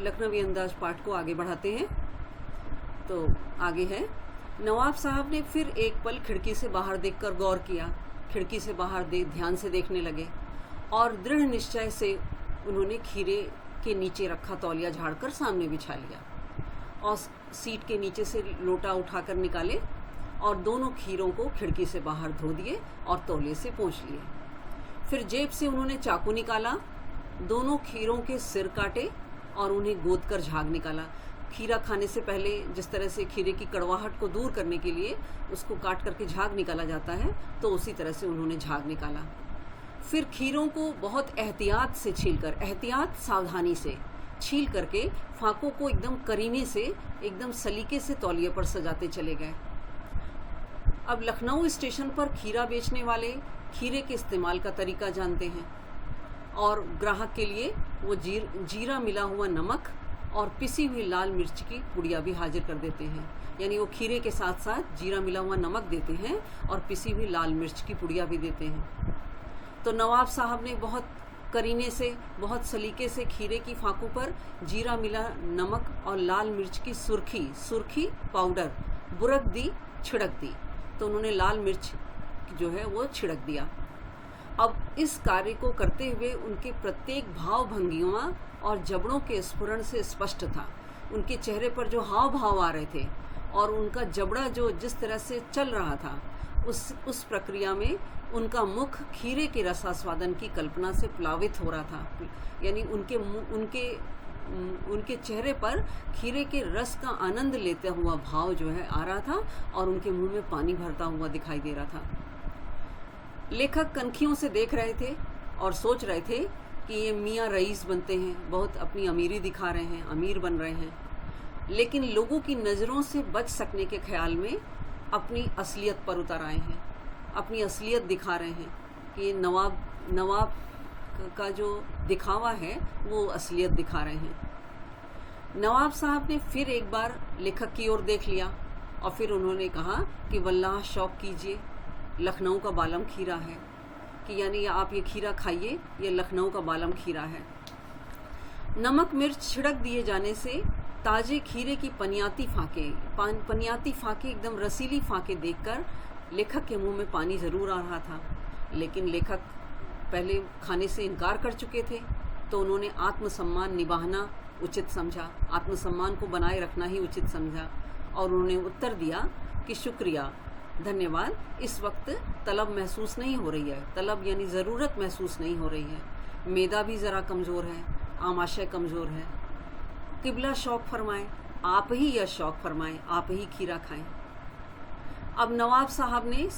लखनवी अंदाज पाठ को आगे बढ़ाते हैं। तो आगे है, नवाब साहब ने फिर एक पल खिड़की से बाहर देखकर गौर किया। खिड़की से बाहर ध्यान से देखने लगे और दृढ़ निश्चय से उन्होंने खीरे के नीचे रखा तौलिया झाड़कर सामने बिछा लिया और सीट के नीचे से लोटा उठाकर निकाले और दोनों खीरों को खिड़की से बाहर धो दिए और तौलिए से पोंछ लिए। फिर जेब से उन्होंने चाकू निकाला, दोनों खीरों के सिर काटे और उन्हें गोद कर झाग निकाला। खीरा खाने से पहले जिस तरह से खीरे की कड़वाहट को दूर करने के लिए उसको काट करके झाग निकाला जाता है, तो उसी तरह से उन्होंने झाग निकाला। फिर खीरों को बहुत एहतियात से छीलकर, एहतियात सावधानी से छील करके फाकों को एकदम करीने से, एकदम सलीके से तौलिए पर सजाते चले गए। अब लखनऊ स्टेशन पर खीरा बेचने वाले खीरे के इस्तेमाल का तरीका जानते हैं और ग्राहक के लिए वो जीरा मिला हुआ नमक और पिसी हुई लाल मिर्च की पुड़िया भी हाजिर कर देते हैं। यानी वो खीरे के साथ साथ जीरा मिला हुआ नमक देते हैं और पिसी हुई लाल मिर्च की पुड़िया भी देते हैं। तो नवाब साहब ने बहुत करीने से, बहुत सलीके से खीरे की फाकों पर जीरा मिला नमक और लाल मिर्च की सुर्खी पाउडर बुरक दी, छिड़क दी। तो उन्होंने लाल मिर्च जो है वो छिड़क दिया। अब इस कार्य को करते हुए उनके प्रत्येक भाव भंगिमा और जबड़ों के स्फुरण से स्पष्ट था। उनके चेहरे पर जो हाव भाव आ रहे थे और उनका जबड़ा जो जिस तरह से चल रहा था, उस प्रक्रिया में उनका मुख खीरे के रसास्वादन की कल्पना से प्लावित हो रहा था। यानी उनके चेहरे पर खीरे के रस का आनंद लेता हुआ भाव जो है आ रहा था और उनके मुंह में पानी भरता हुआ दिखाई दे रहा था। लेखक कनखियों से देख रहे थे और सोच रहे थे कि ये मियाँ रईस बनते हैं, बहुत अपनी अमीरी दिखा रहे हैं, अमीर बन रहे हैं, लेकिन लोगों की नज़रों से बच सकने के ख्याल में अपनी असलियत पर उतर आए हैं, अपनी असलियत दिखा रहे हैं कि नवाब का जो दिखावा है वो असलियत दिखा रहे हैं। नवाब साहब ने फिर एक बार लेखक की ओर देख लिया और फिर उन्होंने कहा कि वल्लाह शौक कीजिए, लखनऊ का बालम खीरा है, कि यानी आप ये खीरा खाइए, ये लखनऊ का बालम खीरा है। नमक मिर्च छिड़क दिए जाने से ताजे खीरे की पनियाती फाके एकदम रसीली फाके देखकर लेखक के मुंह में पानी जरूर आ रहा था, लेकिन लेखक पहले खाने से इनकार कर चुके थे। तो उन्होंने आत्मसम्मान निभाना उचित समझा, आत्मसम्मान को बनाए रखना ही उचित समझा और उन्होंने उत्तर दिया कि शुक्रिया, धन्यवाद, इस वक्त तलब महसूस नहीं हो रही है। तलब यानी ज़रूरत महसूस नहीं हो रही है। मैदा भी ज़रा कमज़ोर है, आमाशय कमज़ोर है। किबला शौक फरमाए, आप ही यह शौक फरमाएं, आप ही खीरा खाएं। अब नवाब साहब ने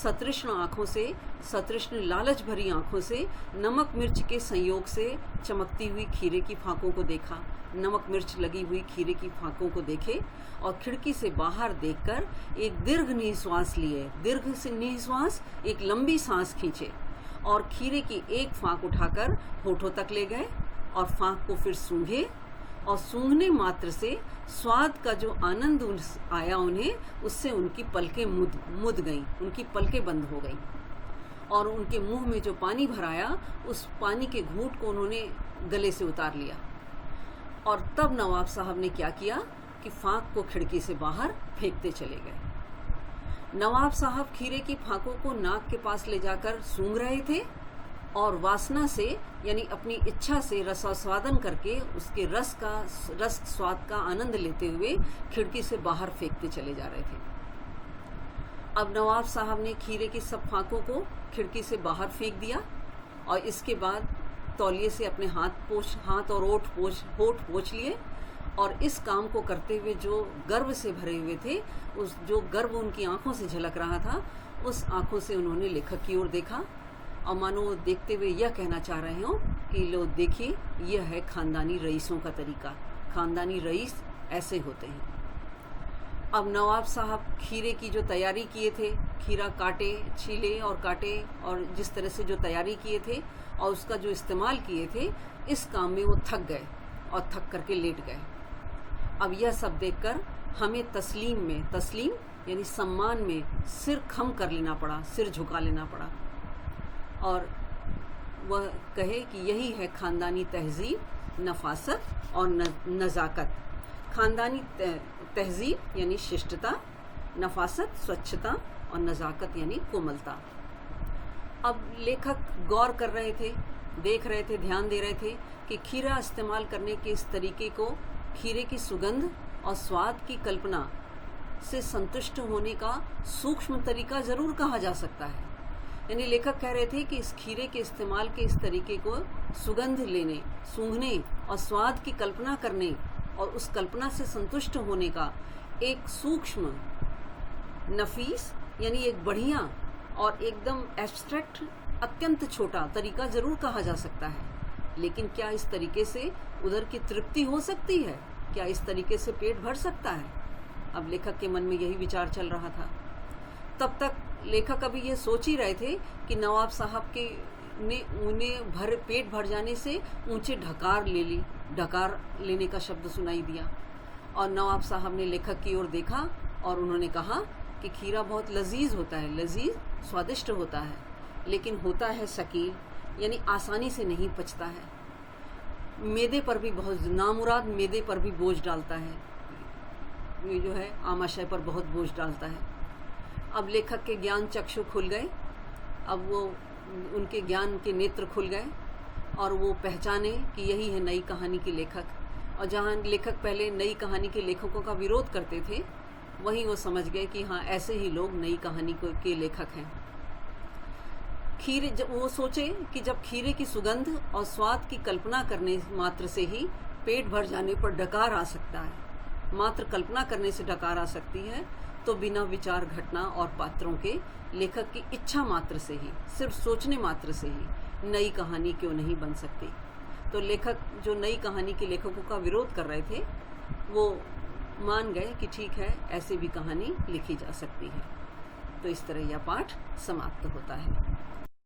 सतृष्ण लालच भरी आंखों से नमक मिर्च के संयोग से चमकती हुई खीरे की फाकों को देखा, नमक मिर्च लगी हुई खीरे की फाकों को देखे और खिड़की से बाहर देखकर एक दीर्घ निश्वास लिए, दीर्घ से निश्वास, एक लंबी सांस खींचे और खीरे की एक फाक उठाकर होठों तक ले गए और फाक को फिर सूंघे और सूंघने मात्र से स्वाद का जो आनंद आया उन्हें, उससे उनकी पलकें मुद गईं, उनकी पलकें बंद हो गईं और उनके मुंह में जो पानी भराया, उस पानी के घूंट को उन्होंने गले से उतार लिया। और तब नवाब साहब ने क्या किया कि फाक को खिड़की से बाहर फेंकते चले गए। नवाब साहब खीरे की फाकों को नाक के पास ले जाकर सूंघ रहे थे और वासना से यानी अपनी इच्छा से रसास्वादन करके उसके रस स्वाद का आनंद लेते हुए खिड़की से बाहर फेंकते चले जा रहे थे। अब नवाब साहब ने खीरे की सब फाकों को खिड़की से बाहर फेंक दिया और इसके बाद तौलिए से अपने हाथ और होठ पोंछ लिए और इस काम को करते हुए जो गर्व से भरे हुए थे, उस जो गर्व उनकी आंखों से झलक रहा था, उस आंखों से उन्होंने लेखक की ओर देखा और मानो देखते हुए यह कहना चाह रहे हो कि लो देखिए, यह है खानदानी रईसों का तरीका, खानदानी रईस ऐसे होते हैं। अब नवाब साहब खीरे की जो तैयारी किए थे, खीरा छीले और काटे और जिस तरह से जो तैयारी किए थे और उसका जो इस्तेमाल किए थे, इस काम में वो थक गए और थक करके लेट गए। अब यह सब देखकर हमें तस्लीम यानी सम्मान में सिर खम कर लेना पड़ा, सिर झुका लेना पड़ा और वह कहे कि यही है खानदानी तहजीब नफासत और नज़ाकत। ख़ानदानी तहजीब यानी शिष्टता, नफासत स्वच्छता और नज़ाकत यानी कोमलता। अब लेखक गौर कर रहे थे, देख रहे थे, ध्यान दे रहे थे कि खीरा इस्तेमाल करने के इस तरीके को खीरे की सुगंध और स्वाद की कल्पना से संतुष्ट होने का सूक्ष्म तरीका ज़रूर कहा जा सकता है। यानी लेखक कह रहे थे कि इस खीरे के इस्तेमाल के इस तरीके को सुगंध लेने, सूंघने और स्वाद की कल्पना करने और उस कल्पना से संतुष्ट होने का एक सूक्ष्म, नफीस यानी एक बढ़िया और एकदम एब्स्ट्रैक्ट, अत्यंत छोटा तरीका ज़रूर कहा जा सकता है। लेकिन क्या इस तरीके से उधर की तृप्ति हो सकती है? क्या इस तरीके से पेट भर सकता है? अब लेखक के मन में यही विचार चल रहा था। तब तक लेखक अभी ये सोच ही रहे थे कि नवाब साहब के ने उन्हें पेट भर जाने से ऊंचे ढकार ले ली। ढकार लेने का शब्द सुनाई दिया और नवाब साहब ने लेखक की ओर देखा और उन्होंने कहा कि खीरा बहुत लजीज होता है, लजीज स्वादिष्ट होता है, लेकिन होता है शकील, यानी आसानी से नहीं पचता है। मैदे पर भी बहुत, नामुराद मैदे पर भी बोझ डालता है, ये जो है आमाशय पर बहुत बोझ डालता है। अब लेखक के ज्ञान चक्षु खुल गए, अब वो उनके ज्ञान के नेत्र खुल गए और वो पहचाने कि यही है नई कहानी के लेखक। और जहाँ लेखक पहले नई कहानी के लेखकों का विरोध करते थे, वहीं वो समझ गए कि हाँ, ऐसे ही लोग नई कहानी के लेखक हैं। खीरे, जब वो सोचे कि जब खीरे की सुगंध और स्वाद की कल्पना करने मात्र से ही पेट भर जाने पर डकार आ सकता है, मात्र कल्पना करने से डकार आ सकती है, तो बिना विचार, घटना और पात्रों के लेखक की इच्छा मात्र से ही, सिर्फ सोचने मात्र से ही नई कहानी क्यों नहीं बन सकती। तो लेखक जो नई कहानी के लेखकों का विरोध कर रहे थे, वो मान गए कि ठीक है, ऐसे भी कहानी लिखी जा सकती है। तो इस तरह यह पाठ समाप्त होता है।